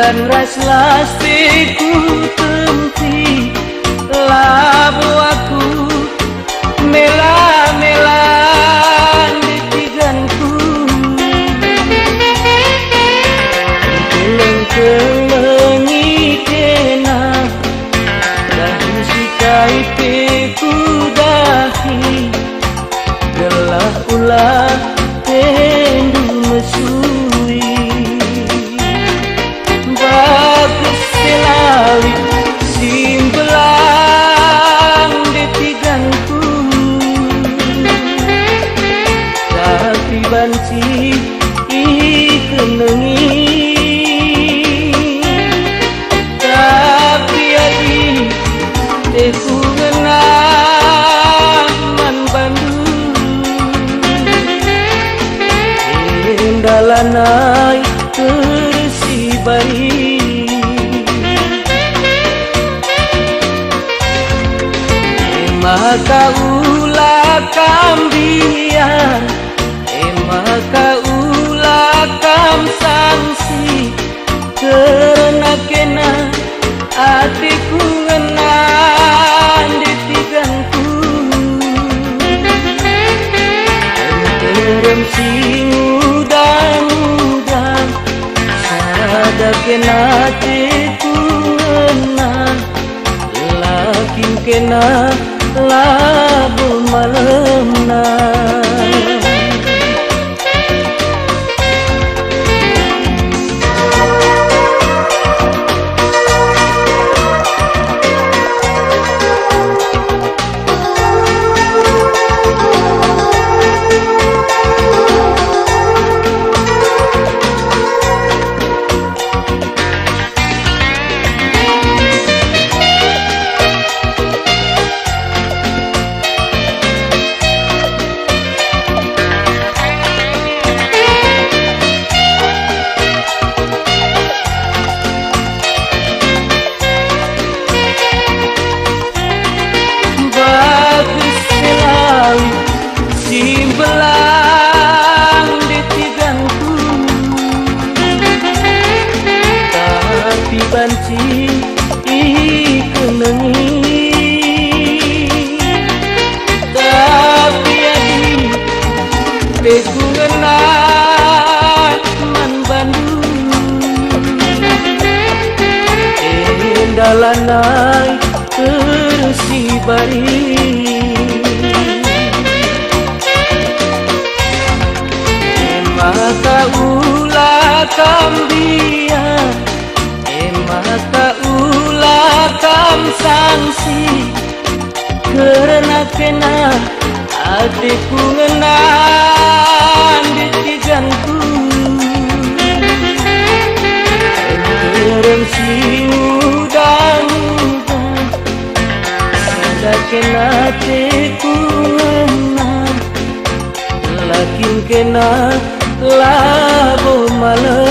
dan ras ku tempi labu aku mela-mela ditiganku keleng-kelengi kena dahi sikai peku dahi gelah ulah tendu mesui bagus selawi simbelang detiganku tapi banci ikenengi tapi adi teku ngenaman bandung dalanai tersibari maka ulah kambian maka ulah kam sanksi karena kena hatiku ngenan ditiganku terem sing udang-udang sada kena hatiku ngenan lakin kena labu malemna simbelang ditiganku tapi banci ikenengi tapi adi peku ngenan man Bandung dalanai tersibari maka ulah kambian maka ulah kam sanksi karena kena hatiku ngenan ditiganku terem sing udang-udang sada kena hatiku ngenan lakin kena labu malam